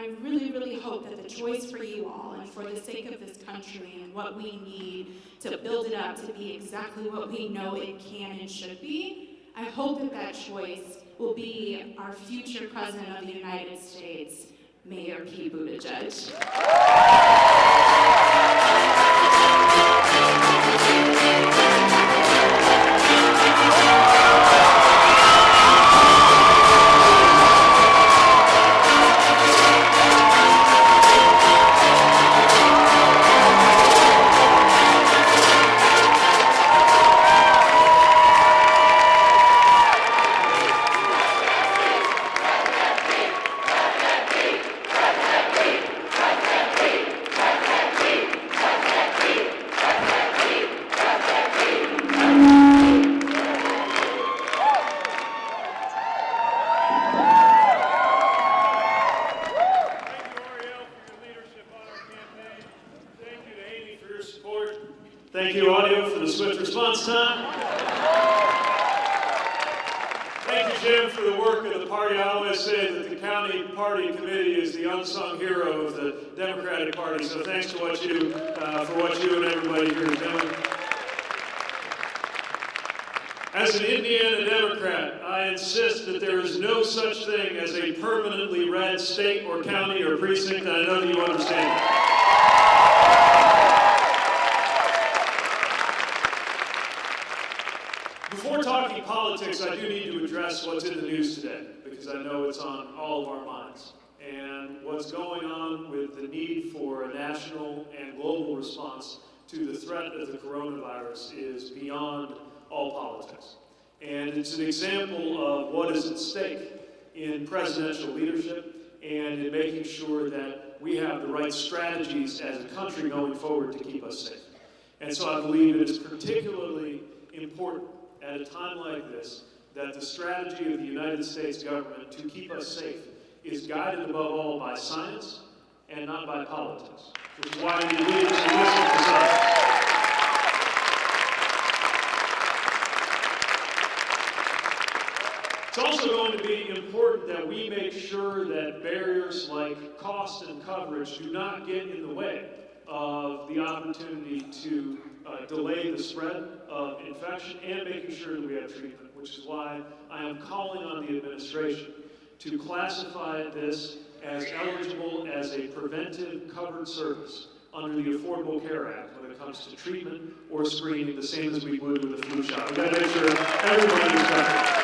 I really, really hope that the choice for you all and for the sake of this country and what we need to build it up to be exactly what we know it can and should be, I hope that that choice will be our future President of the United States, Mayor Pete Buttigieg. Thank you, audio, for the swift response time. Thank you, Jim, for the work of the party. I always say that the county party committee is the unsung hero of the Democratic Party, so thanks to what you, for what you and everybody here are doing. As an Indiana Democrat, I insist that there is no such thing as a permanently red state or county or precinct, and I know that you understand that. Before talking politics, I do need to address what's in the news today, because I know it's on all of our minds. And what's going on with the need for a national and global response to the threat of the coronavirus is beyond all politics. And it's an example of what is at stake in presidential leadership and in making sure that we have the right strategies as a country going forward to keep us safe. And so I believe it is particularly important at a time like this, that the strategy of the United States government to keep us safe is guided above all by science and not by politics, which is why we need leaders who listen to science. It's also going to be important that we make sure that barriers like cost and coverage do not get in the way of the opportunity to delay the spread of infection and making sure that we have treatment, which is why I am calling on the administration to classify this as eligible as a preventive covered service under the Affordable Care Act when it comes to treatment or screening, the same as we would with a flu shot. We've got to make sure everybody is covered.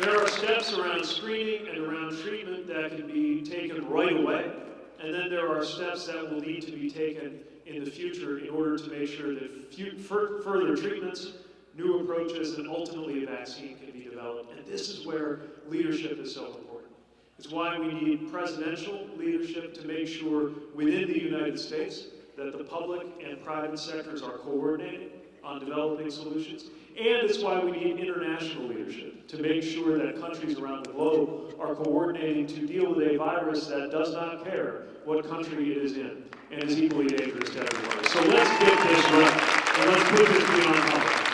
There are steps around screening and around treatment that can be taken right away, and then there are steps that will need to be taken in the future in order to make sure that further treatments, new approaches, and ultimately a vaccine can be developed. And this is where leadership is so important. It's why we need presidential leadership to make sure within the United States that the public and private sectors are coordinating on developing solutions. And it's why we need international leadership to make sure that countries around the globe are coordinating to deal with a virus that does not care what country it is in and is equally dangerous to everybody. So let's get this right, and let's put this beyond politics.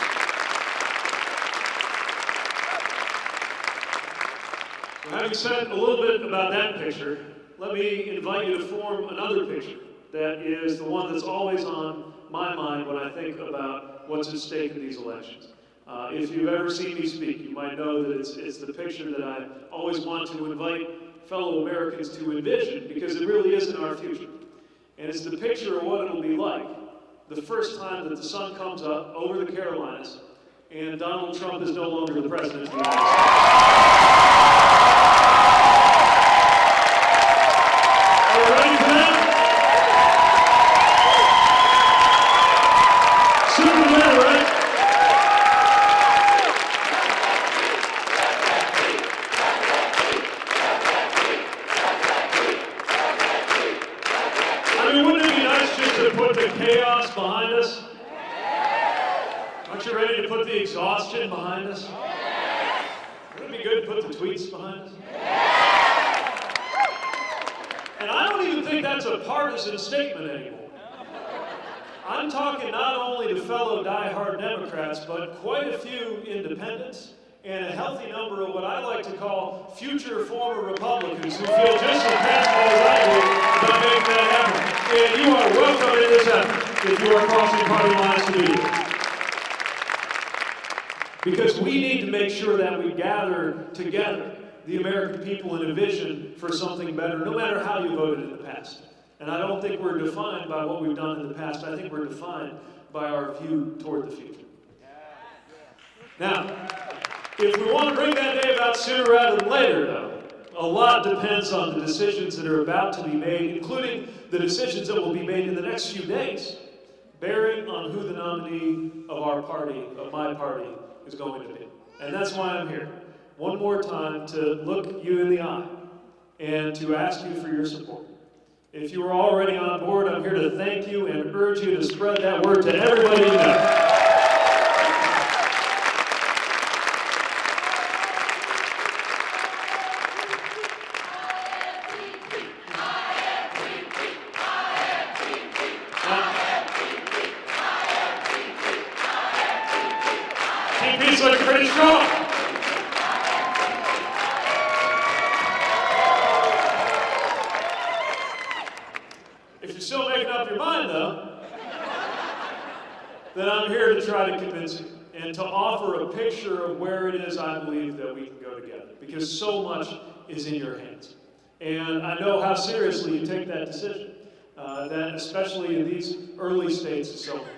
So having said a little bit about that picture, let me invite you to form another picture that is the one that's always on my mind when I think about what's at stake in these elections. If you've ever seen me speak, you might know that it's the picture that I always want to invite fellow Americans to envision, because it really is in our future. And it's the picture of what it'll be like the first time that the sun comes up over the Carolinas and Donald Trump is no longer the president of the United States. Are you ready for that? Sooner or later, right? I mean, wouldn't it be nice just to put the chaos behind us? Aren't you ready to put the exhaustion behind us? Wouldn't it be good to put the tweets behind us? And I don't even think that's a partisan statement anymore. I'm talking not only to fellow diehard Democrats, but quite a few independents and a healthy number of what I like to call future former Republicans who feel just as passionate as I do about making that happen. And you are welcome in this effort if you are crossing party lines to be here. Because we need to make sure that we gather together the American people in a vision for something better, no matter how you voted in the past. And I don't think we're defined by what we've done in the past. I think we're defined by our view toward the future. Now, if we want to bring that day about sooner rather than later, though, a lot depends on the decisions that are about to be made, including the decisions that will be made in the next few days, bearing on who the nominee of our party, of my party, is going to be. And that's why I'm here, one more time, to look you in the eye and to ask you for your support. If you are already on board, I'm here to thank you and urge you to spread that word to everybody you know. TP's looking pretty strong. If you're still making up your mind, though, then I'm here to try to convince you and to offer a picture of where it is I believe that we can go together, because so much is in your hands. And I know how seriously you take that decision, that especially in these early states is so important.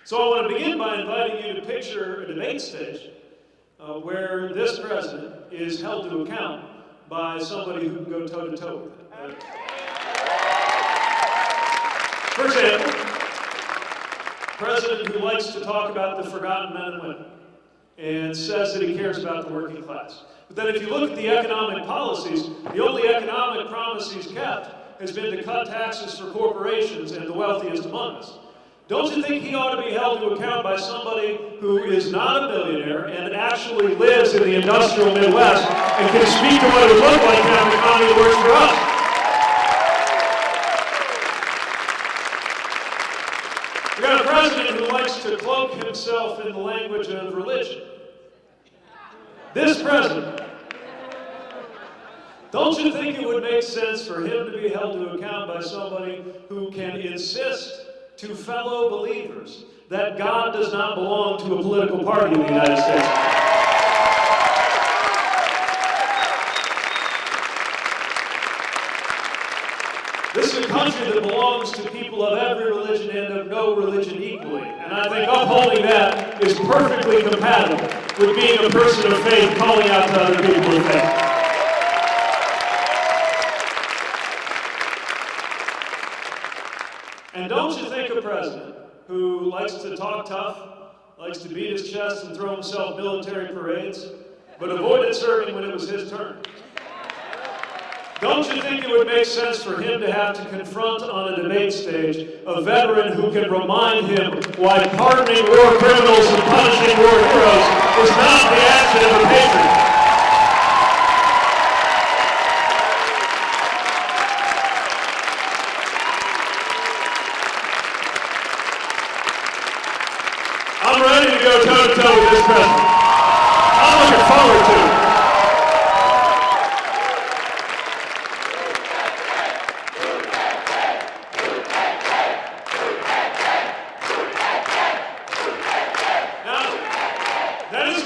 So I want to begin by inviting you to picture a debate stage where this president is held to account by somebody who can go toe-to-toe with it. For example, a president who likes to talk about the forgotten men and women and says that he cares about the working class. But then if you look at the economic policies, the only economic promise he's kept has been to cut taxes for corporations and the wealthiest among us. Don't you think he ought to be held to account by somebody who is not a billionaire and actually lives in the industrial Midwest and can speak to what it would look like to have an economy that works for us? We got a president who likes to cloak himself in the language of religion. This president, don't you think it would make sense for him to be held to account by somebody who can insist to fellow believers that God does not belong to a political party in the United States? This is a country that belongs to people of every religion and of no religion equally. And I think upholding that is perfectly compatible with being a person of faith calling out to other people of faith. And don't you think a president who likes to talk tough, likes to beat his chest and throw himself military parades, but avoided serving when it was his turn? Don't you think it would make sense for him to have to confront on a debate stage a veteran who can remind him why pardoning war criminals and punishing war heroes is not the action of a patriot? I'm ready to go toe-to-toe with this president. I'm looking forward to it. There's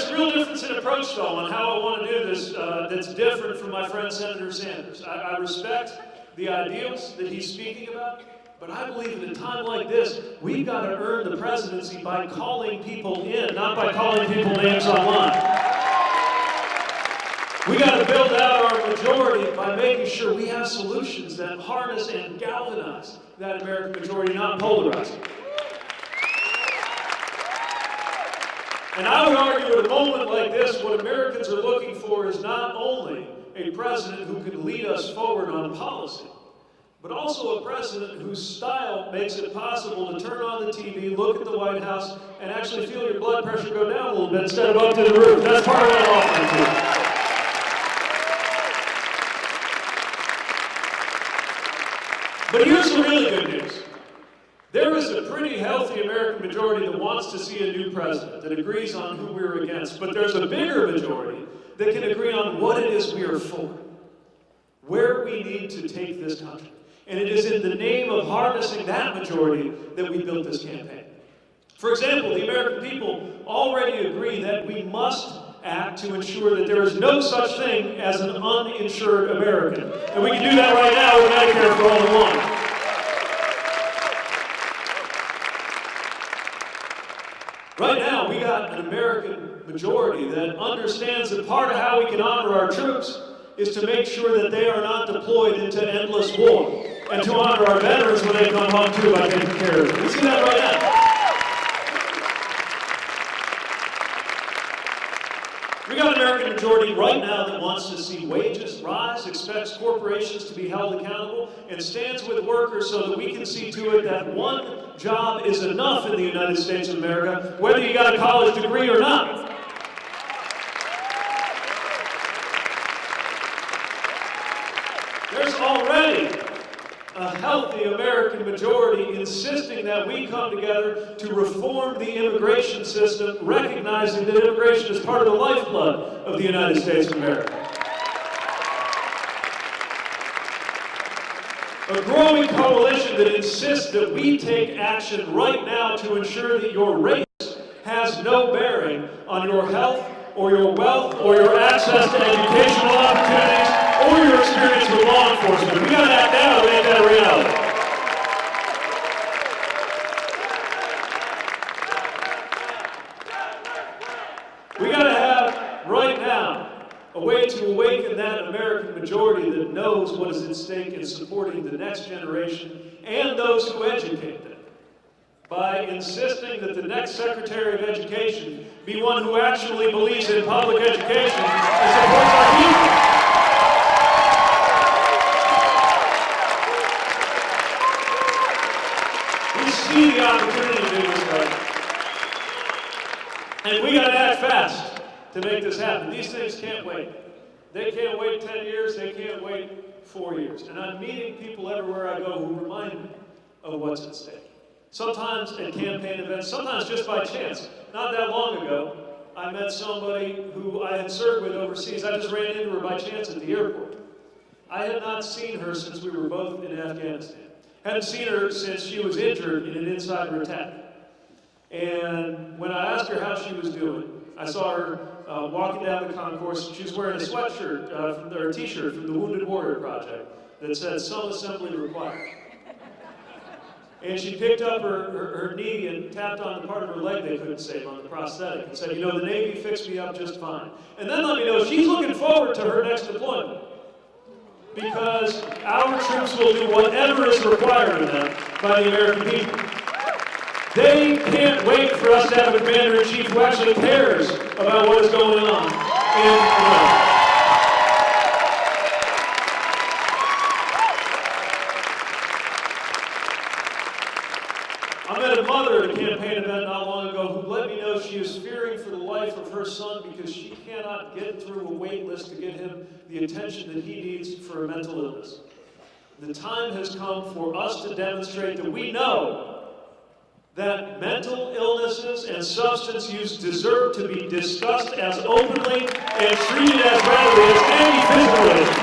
a real difference in approach, though, on how I want to do this that's different from my friend Senator Sanders. I respect the ideals that he's speaking about, but I believe in a time like this, we've got to earn the presidency by calling people in, not by calling people names online. We got to build out our majority by making sure we have solutions that harness and galvanize that American majority, not polarize it. And I would argue at a moment like this, what Americans are looking for is not only a president who can lead us forward on policy, but also a president whose style makes it possible to turn on the TV, look at the White House, and actually feel your blood pressure go down a little bit instead of up to the roof. That's part of what I'm offering to you. But here's the really good news. There is a pretty healthy American majority that wants wants to see a new president, that agrees on who we're against, but there's a bigger majority that can agree on what it is we are for, where we need to take this country. And it is in the name of harnessing that majority that we built this campaign. For example, the American people already agree that we must act to ensure that there is no such thing as an uninsured American. And we can do that right now with Medicare for All in One. Right now, we got an American majority that understands that part of how we can honor our troops is to make sure that they are not deployed into endless war, and to honor our veterans when they come home too by taking care of them. We see that right now. We got an American majority right now that wants to see wages rise, expects corporations to be held accountable, and stands with workers so that we can see to it that one job is enough in the United States of America, whether you got a college degree or not. There's already a healthy American majority insisting that we come together to reform the immigration system, recognizing that immigration is part of the lifeblood of the United States of America. A growing coalition that insists that we take action right now to ensure that your race has no bearing on your health or your wealth or your access to educational opportunities or your experience with law enforcement. We gotta act now to make that a reality. We gotta have, right now, a way to awaken that American majority that knows what is at stake in supporting the next generation and those who educate them, by insisting that the next Secretary of Education be one who actually believes in public education and supports our people. We see the opportunity to do this right. And we gotta act fast to make this happen. These things can't wait. They can't wait 10 years, they can't wait 4 years. And I'm meeting people everywhere I go who remind me of what's at stake. Sometimes at campaign events, sometimes just by chance. Not that long ago, I met somebody who I had served with overseas. I just ran into her by chance at the airport. I had not seen her since we were both in Afghanistan. Hadn't seen her since she was injured in an insider attack. And when I asked her how she was doing, I saw her walking down the concourse. She was wearing a sweatshirt, or a t-shirt from the Wounded Warrior Project that said, "Some assembly required." And she picked up her knee and tapped on the part of her leg they couldn't save on the prosthetic and said, "You know, the Navy fixed me up just fine." And then let me know she's looking forward to her next deployment, because our troops will do whatever is required of them by the American people. They can't wait for us to have a commander-in-chief who actually cares about what is going on in Iraq. I met a mother at a campaign event not long ago who let me know she is fearing for the life of her son because she cannot get through a wait list to get him the attention that he needs for a mental illness. The time has come for us to demonstrate that we know that mental illnesses and substance use deserve to be discussed as openly and treated as readily as any physical issue.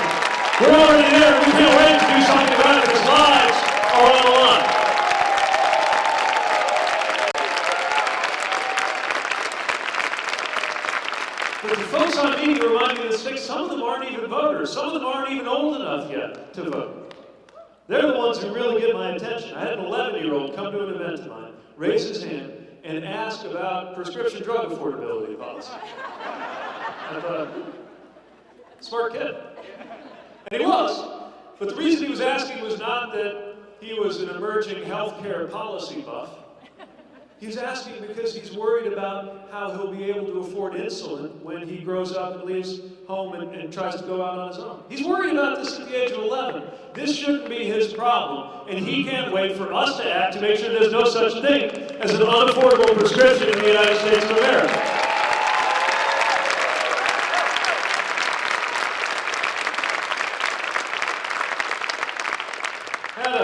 We're already there. We can't wait to do something about it because lives are on the line. But the folks I'm meeting remind me that some of them aren't even voters. Some of them aren't even old enough yet to vote. They're the ones who really get my attention. I had an 11-year-old come to an event of mine, raise his hand, and ask about prescription drug affordability policy. I thought, smart kid. And he was. But the reason he was asking was not that he was an emerging healthcare policy buff. He's asking because he's worried about how he'll be able to afford insulin when he grows up and leaves home and tries to go out on his own. He's worried about this at the age of 11. This shouldn't be his problem, and he can't wait for us to act to make sure there's no such thing as an unaffordable prescription in the United States of America. I had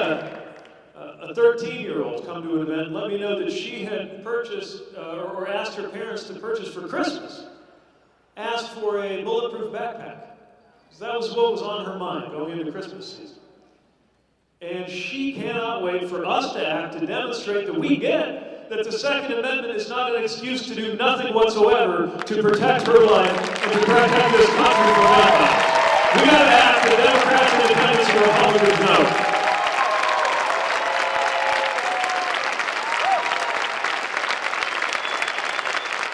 a 13-year-old 9-year-old come to an event and let me know that she had purchased or asked her parents to purchase for Christmas, asked for a bulletproof backpack. Because that was what was on her mind going into Christmas season. And she cannot wait for us to act to demonstrate that we get that the Second Amendment is not an excuse to do nothing whatsoever to protect her life and to protect this country from gun violence. We got to act that Democrats and independents and Republicans know.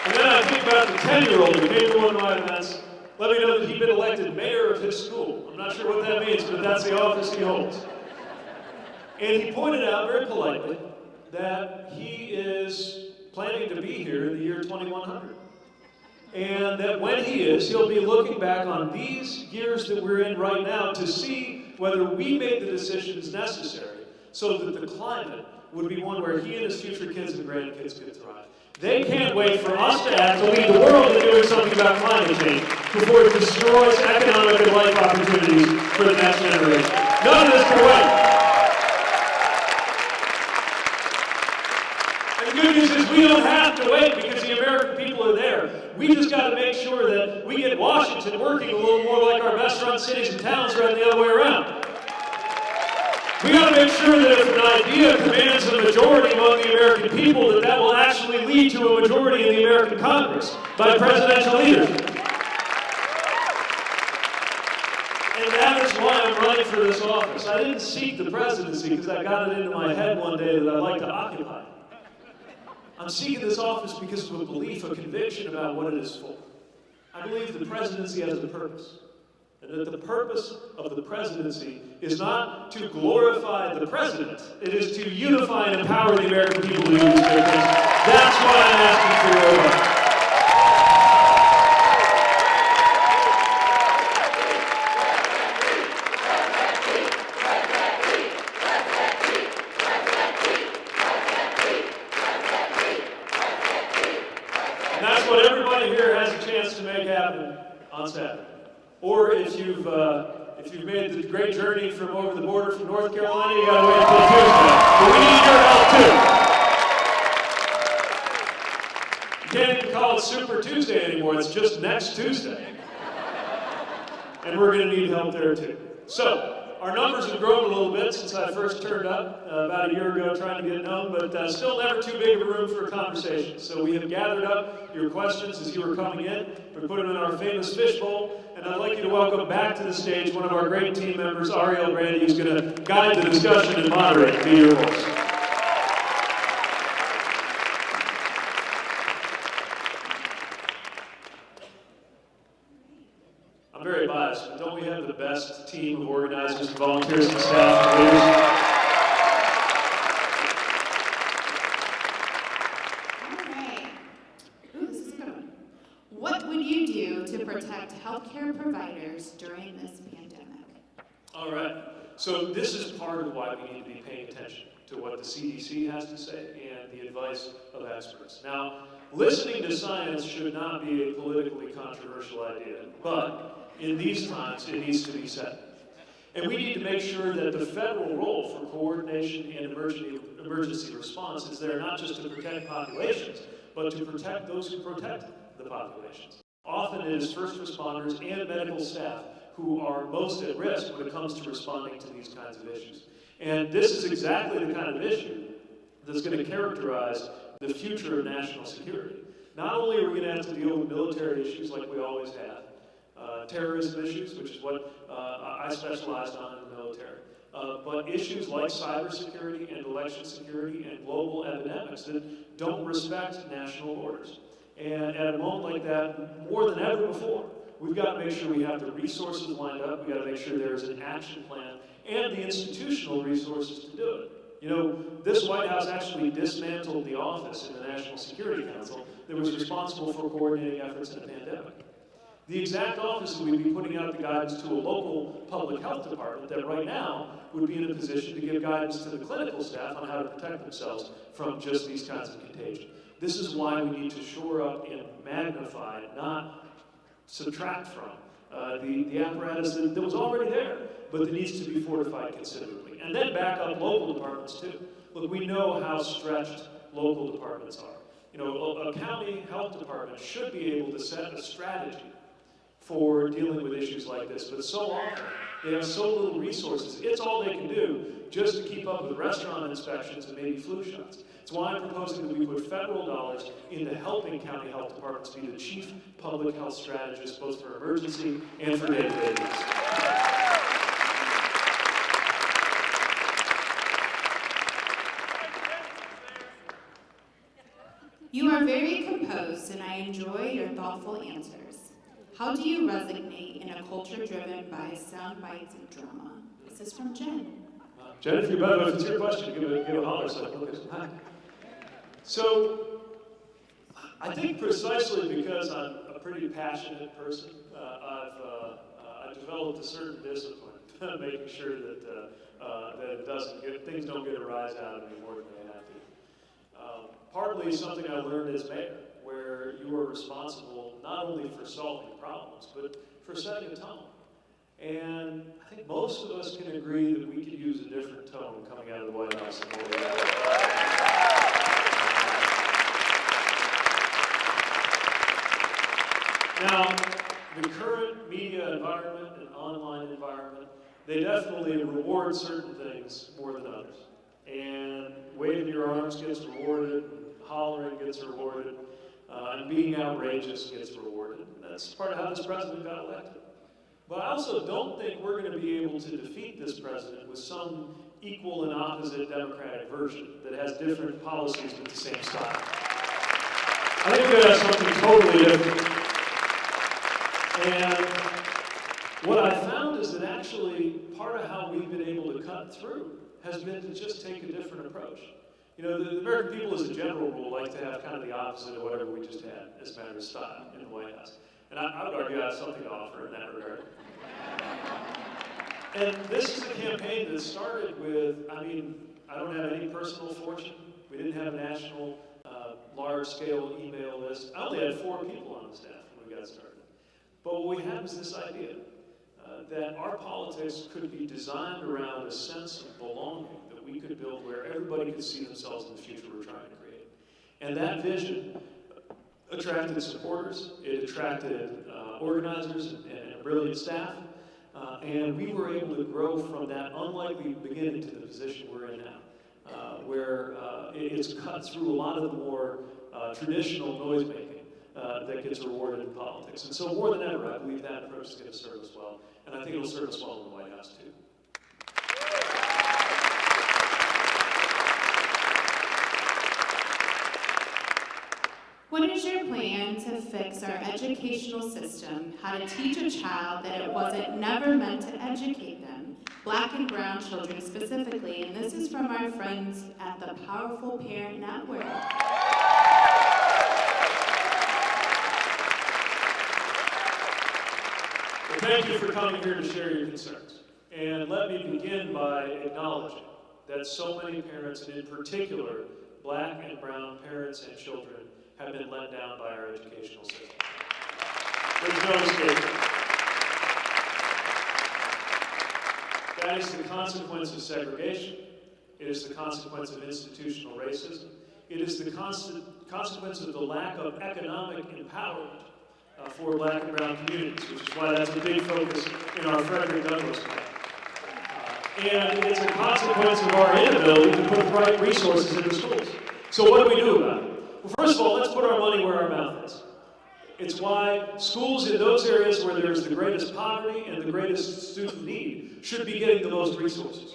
And then I think about the 10-year-old who came to one of my events, let me know that he'd been elected mayor of his school. I'm not sure what that means, but that's the office he holds. And he pointed out very politely that he is planning to be here in the year 2100. And that when he is, he'll be looking back on these years that we're in right now to see whether we made the decisions necessary so that the climate would be one where he and his future kids and grandkids could thrive. They can't wait for us to act to lead the world in doing something about climate change before it destroys economic and life opportunities for the next generation. None of this can wait. And the good news is we don't have to wait because the American people are there. We just got to make sure that we get Washington working a little more like our best-run cities and towns rather than the other way around. We got to make sure that if an idea commands a majority among the American people, that that will actually lead to a majority in the American Congress by presidential leaders. And that is why I'm running for this office. I didn't seek the presidency because I got it into my head one day that I'd like to occupy. I'm seeking this office because of a belief, a conviction about what it is for. I believe the presidency has a purpose. And that the purpose of the presidency is not to glorify the president. It is to unify and empower the American people to use their things. That's why I'm asking for your vote. And that's what everybody here has a chance to make happen on Saturday. Or if you've made the great journey from over the border from North Carolina, you got to wait until Tuesday. But we need your help too. You can't even call it Super Tuesday anymore. It's just next Tuesday. And we're going to need help there too. So our numbers have grown a little bit since I first turned up about a year ago trying to get known, but still never too big of a room for a conversation. So we have gathered up your questions as you were coming in. We put them in our famous fishbowl, and I'd like you to welcome back to the stage one of our great team members, Ariel Brandy, who's going to guide the discussion and moderate. Be your voice. I'm very biased, but don't we have the best team of organizers and volunteers and staff and leaders? All right. Ooh, this is a good one. What would you do to protect healthcare providers during this pandemic? All right. So this is part of why we need to be paying attention to what the CDC has to say and the advice of experts. Now, listening to science should not be a politically controversial idea, but in these times, it needs to be said. And we need to make sure that the federal role for coordination and emergency response is there not just to protect populations, but to protect those who protect the populations. Often it is first responders and medical staff who are most at risk when it comes to responding to these kinds of issues. And this is exactly the kind of issue that's going to characterize the future of national security. Not only are we going to have to deal with military issues like we always have, terrorism issues, which is what I specialized on in the military, but issues like cybersecurity and election security and global epidemics that don't respect national orders. And at a moment like that, more than ever before, we've got to make sure we have the resources lined up, we've got to make sure there's an action plan and the institutional resources to do it. You know, this White House actually dismantled the office in the National Security Council that was responsible for coordinating efforts in a pandemic. The exact office that we'd be putting out the guidance to a local public health department that right now would be in a position to give guidance to the clinical staff on how to protect themselves from just these kinds of contagion. This is why we need to shore up and magnify, not subtract from, the apparatus that was already there, but that needs to be fortified considerably. And then back up local departments too. look, we know how stretched local departments are. You know, a county health department should be able to set a strategy for dealing with issues like this, but so often they have so little resources. It's all they can do just to keep up with restaurant inspections and maybe flu shots. It's why I'm proposing that we put federal dollars into helping county health departments be the chief public health strategist, both for emergency and for day-to-day needs. You are very composed, and I enjoy your thoughtful answers. How do you resonate in a culture driven by sound bites and drama? This is from Jen. Jen, if it's your question, give a holler. So, I think precisely because I'm a pretty passionate person, I've developed a certain discipline, making sure that things don't get a rise out of me more than they have to. Partly something I learned as mayor, where you are responsible not only for solving problems, but for setting a tone. And I think most of us can agree that we could use a different tone coming out of the White House than what we have. Now, the current media environment and online environment, they definitely reward certain things more than others. And waving your arms gets rewarded, and hollering gets rewarded, and being outrageous gets rewarded. That's part of how this president got elected. But I also don't think we're going to be able to defeat this president with some equal and opposite Democratic version that has different policies but the same style. I think we have something totally different. And what I found is that actually part of how we've been able to cut through has been to just take a different approach. You know, the American people as a general rule like to have kind of the opposite of whatever we just had as a matter of style in the White House. And I would argue I have something to offer in that regard. And this is a campaign that started with, I don't have any personal fortune. We didn't have a national, large-scale email list. I only had 4 people on the staff when we got started. But what we had was this idea that our politics could be designed around a sense of belonging that we could build where everybody could see themselves in the future we're trying to create. And that vision attracted supporters, it attracted organizers and a brilliant staff, and we were able to grow from that unlikely beginning to the position we're in now, where it's cut through a lot of the more traditional noise-making that gets rewarded in politics. And so more than ever, I believe that approach is going to serve us well, and I think it'll serve us well in the White House, too. What is your plan to fix our educational system, how to teach a child that it wasn't never meant to educate them, Black and brown children specifically? And this is from our friends at the Powerful Parent Network. Well, thank you for coming here to share your concerns. And let me begin by acknowledging that so many parents, and in particular, Black and brown parents and children, have been let down by our educational system. There's no escape. That is the consequence of segregation. It is the consequence of institutional racism. It is the consequence of the lack of economic empowerment for Black and brown communities, which is why that's a big focus in our Frederick Douglass plan. And it's a consequence of our inability to put the right resources into schools. So what do we do about it? Well, first of all, let's put our money where our mouth is. It's why schools in those areas where there's the greatest poverty and the greatest student need should be getting the most resources.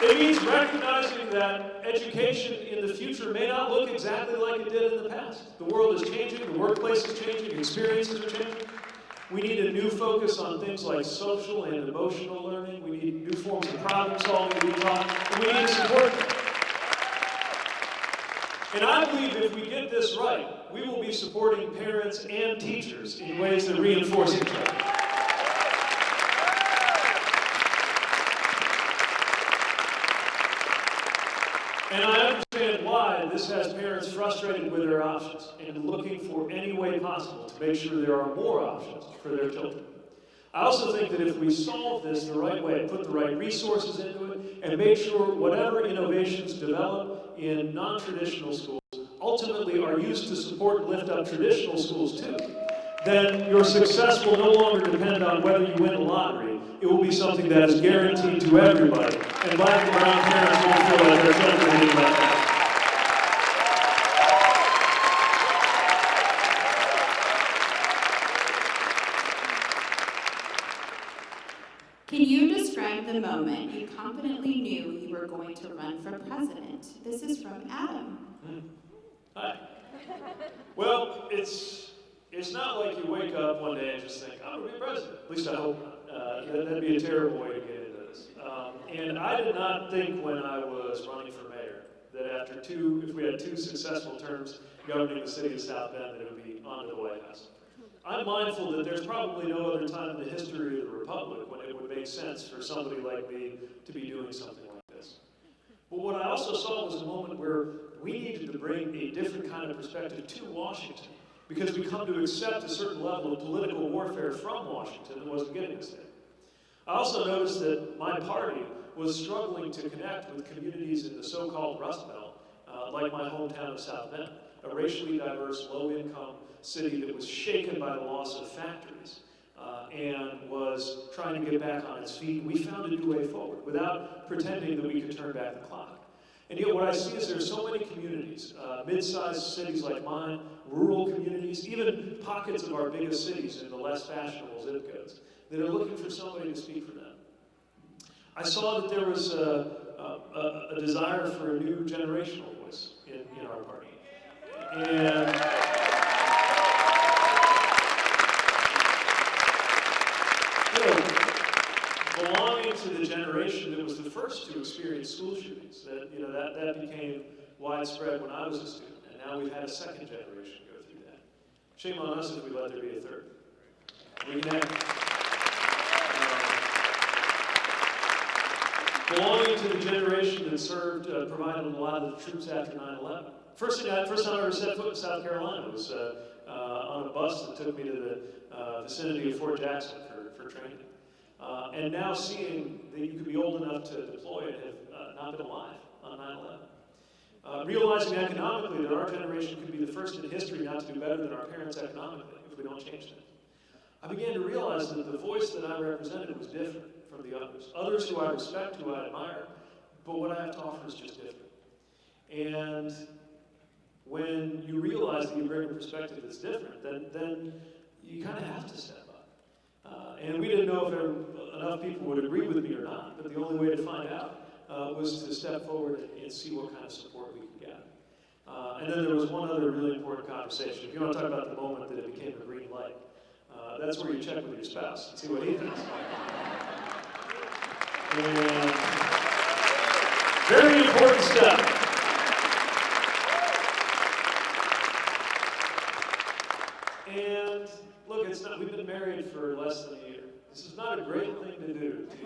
It means recognizing that education in the future may not look exactly like it did in the past. The world is changing, the workplace is changing, experiences are changing. We need a new focus on things like social and emotional learning. We need new forms of problem solving to be taught, and we need to support them. And I believe if we get this right, we will be supporting parents and teachers in ways that reinforce each other. And I understand why this has parents frustrated with their options and looking for any way possible to make sure there are more options for their children. I also think that if we solve this the right way, put the right resources into it, and make sure whatever innovations develop in non-traditional schools ultimately are used to support and lift up traditional schools too, then your success will no longer depend on whether you win the lottery. It will be something that is guaranteed to everybody, and black and brown parents won't feel like their children are being left out. Can you describe the moment you confidently knew you were going to run for president? This is from Adam. Hi. Well, it's not like you wake up one day and just think, I'm going to be president. At least I hope not. That'd be a terrible way to get into this. And I did not think when I was running for mayor that after if we had 2 successful terms governing the city of South Bend, that it would be on to the White House. I'm mindful that there's probably no other time in the history of the Republic when it would make sense for somebody like me to be doing something like this. But what I also saw was a moment where we needed to bring a different kind of perspective to Washington, because we come to accept a certain level of political warfare from Washington that wasn't getting us there. I also noticed that my party was struggling to connect with communities in the so-called Rust Belt, like my hometown of South Bend, a racially diverse, low-income city that was shaken by the loss of factories and was trying to get back on its feet. We found a new way forward without pretending that we could turn back the clock. And yet what I see is there's so many communities, mid-sized cities like mine, rural communities, even pockets of our biggest cities in the less fashionable zip codes, that are looking for somebody to speak for them. I saw that there was a desire for a new generational voice in our party. And belonging to the generation that was the first to experience school shootings, that became widespread when I was a student, and now we've had a second generation go through that. Shame on us if we let there be a third. We can belonging to the generation that served, provided a lot of the troops after 9/11. First time I ever set foot in South Carolina was on a bus that took me to the vicinity of Fort Jackson for training. And now seeing that you could be old enough to deploy and have not been alive on 9/11. Realizing economically that our generation could be the first in history not to do better than our parents economically if we don't change that. I began to realize that the voice that I represented was different from the others. Others who I respect, who I admire, but what I have to offer is just different. And when you realize that you bring a perspective that's different, then you kind of have to step up. And we didn't know if enough people would agree with me or not, but the only way to find out was to step forward and see what kind of support we could get. And then there was one other really important conversation. If you want to talk about the moment that it became a green light, that's where you check with your spouse and see what he thinks. And very important step. And look, we've been married for less than a year. This is not a great thing to do to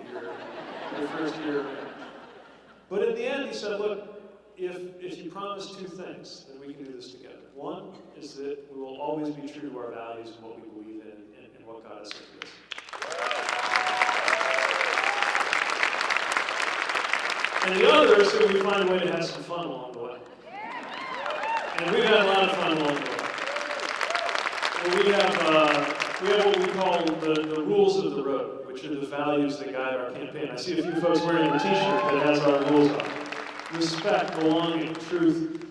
your first year of marriage. But in the end, he said, look, if you promise 2 things, then we can do this together. One is that we will always be true to our values and what we believe in and what got us into this. And the other is that we find a way to have some fun along the way. And we've had a lot of fun along the way. And we have what we call the rules of the road, which are the values that guide our campaign. I see a few folks wearing a t-shirt that has our rules on it. Respect, belonging, truth,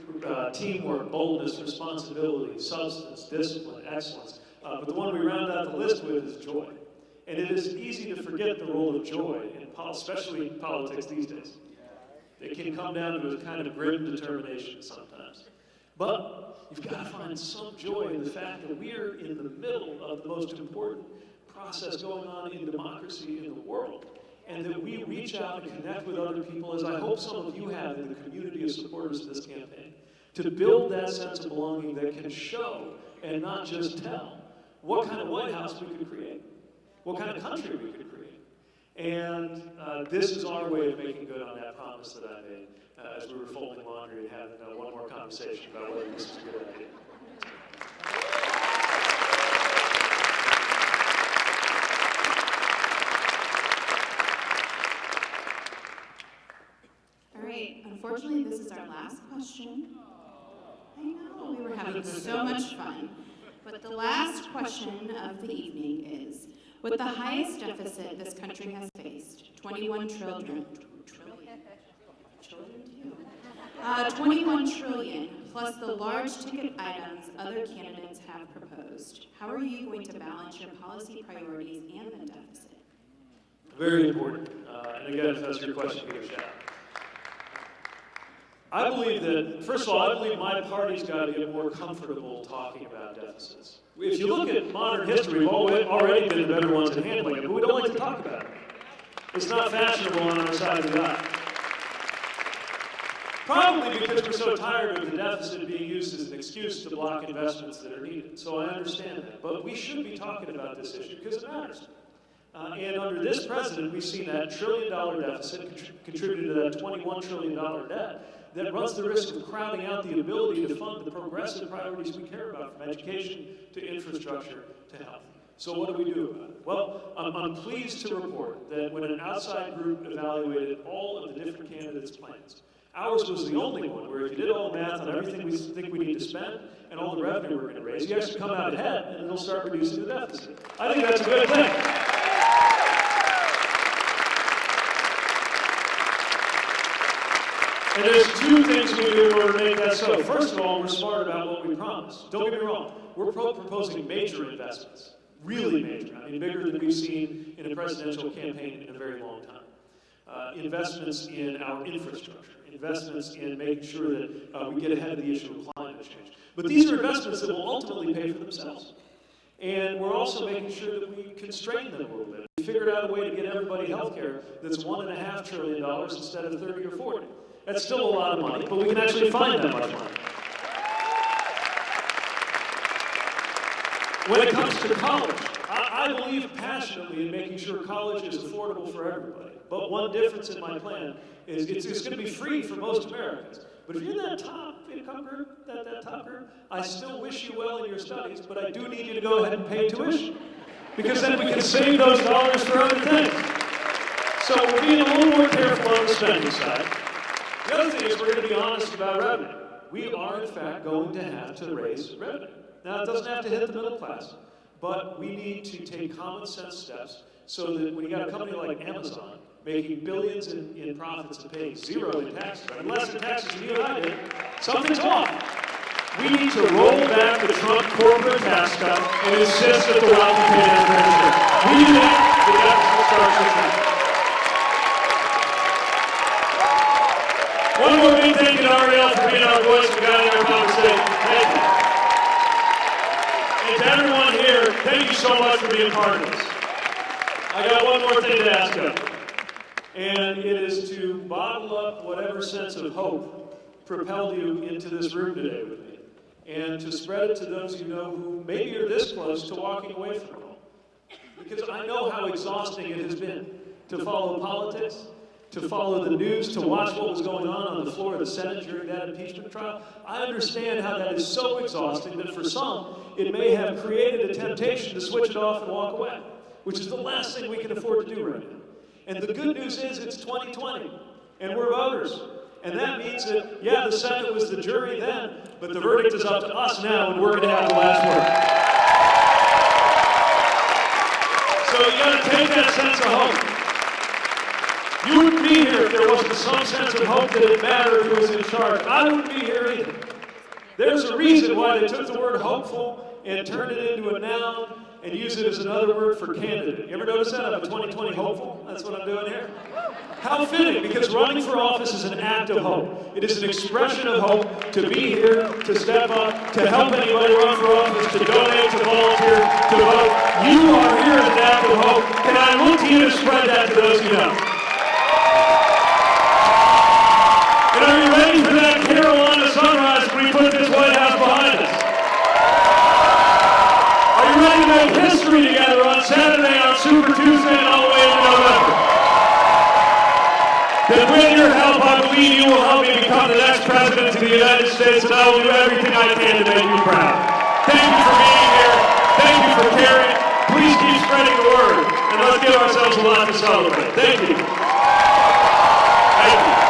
teamwork, boldness, responsibility, substance, discipline, excellence. But the one we round out the list with is joy. And it is easy to forget the role of joy, especially in politics these days. It can come down to a kind of grim determination sometimes. But you've got to find some joy in the fact that we're in the middle of the most important process going on in democracy in the world. And that we reach out and connect with other people, as I hope some of you have in the community of supporters of this campaign, to build that sense of belonging that can show and not just tell what kind of White House we could create, what kind of country we could create. And this is our way of making good on that promise that I made as we were folding hungry to have one more conversation about whether this is a good idea. All right, unfortunately, this is our last question. I know, we were having so much fun. But the last question of the evening is, with the highest deficit this country has faced, 21 trillion, 21 trillion, plus the large ticket items other candidates have proposed, how are you going to balance your policy priorities and the deficit? Very important. And again, if that's your question, give it a shot. I believe that, first of all, I believe my party's got to get more comfortable talking about deficits. If you look at modern history, we've already been the better ones at handling it, but we don't like to talk about it. It's not fashionable on our side of the aisle. Probably because we're so tired of the deficit being used as an excuse to block investments that are needed. So I understand that. But we should be talking about this issue because it matters. And under this president, we've seen that $1 trillion deficit contributed to that $21 trillion debt that runs the risk of crowding out the ability to fund the progressive priorities we care about, from education to infrastructure to health. So what do we do about it? Well, I'm pleased to report that when an outside group evaluated all of the different candidates' plans, ours was the only one where if you did all the math on everything we think we need to spend and all the revenue we're going to raise, you actually come out ahead and it'll start reducing the deficit. I think that's a good thing. And there's two things we do in order to make that so. First of all, we're smart about what we promise. Don't get me wrong. We're proposing major investments. Really major. I mean, bigger than we've seen in a presidential campaign in a very long time. Investments in our infrastructure. Investments in making sure that we get ahead of the issue of climate change. But these are investments that will ultimately pay for themselves. And we're also making sure that we constrain them a little bit. We figured out a way to get everybody health care that's $1.5 trillion instead of 30 or 40. That's still a lot of money, but we can actually find that much money. When it comes to college, I believe passionately in making sure college is affordable for everybody. But one difference in my plan is it's going to be free for most Americans. But if you're in that top income group, that top group, I still wish you well in your studies, but I do need you to go ahead and pay tuition. Because then we can save those dollars for other things. So we're being a little more careful on the spending side. The other thing is we're going to be honest about revenue. We are, in fact, going to have to raise revenue. Now, it doesn't have to hit the middle class, but we need to take common sense steps so that when you got a company like Amazon making billions in profits and paying zero in taxes, I mean, less in taxes than you and I did, something's off. We need to roll back the Trump corporate tax cut and insist that the wealthy pay their fair share. We do that, the deficit starts with that. One more big thank you to Ariel for being our voice and guiding our conversation. Thank you. And to everyone here, thank you so much for being part of this. I got one more thing to ask of you. And it is to bottle up whatever sense of hope propelled you into this room today with me. And to spread it to those you know who maybe are this close to walking away from it all. Because I know how exhausting it has been to follow politics, to follow the news, to watch what was going on the floor of the Senate during that impeachment trial. I understand how that is so exhausting that for some, it may have created a temptation to switch it off and walk away, which is the last thing we can afford to do right now. And the good news is it's 2020, and we're voters. And that means that, yeah, the Senate was the jury then, but the verdict is up to us now, and we're going to have the last word. So you got to take that sense of hope. You wouldn't be here if there wasn't some sense of hope that it mattered who was in charge. I wouldn't be here either. There's a reason why they took the word hopeful and turned it into a noun and used it as another word for candidate. You ever notice that? I'm a 2020 hopeful. That's what I'm doing here. How fitting, because running for office is an act of hope. It is an expression of hope to be here, to step up, to help anybody run for office, to donate, to volunteer, to vote. You are here as an act of hope, and I look to you to spread that to those you know. And are you ready for that Carolina sunrise when we put this White House behind us? Are you ready to make history together on Saturday, on Super Tuesday, and all the way into November? Then with your help, I believe you will help me become the next President of the United States, and I will do everything I can to make you proud. Thank you for being here. Thank you for caring. Please keep spreading the word, and let's give ourselves a lot to celebrate. Thank you. Thank you.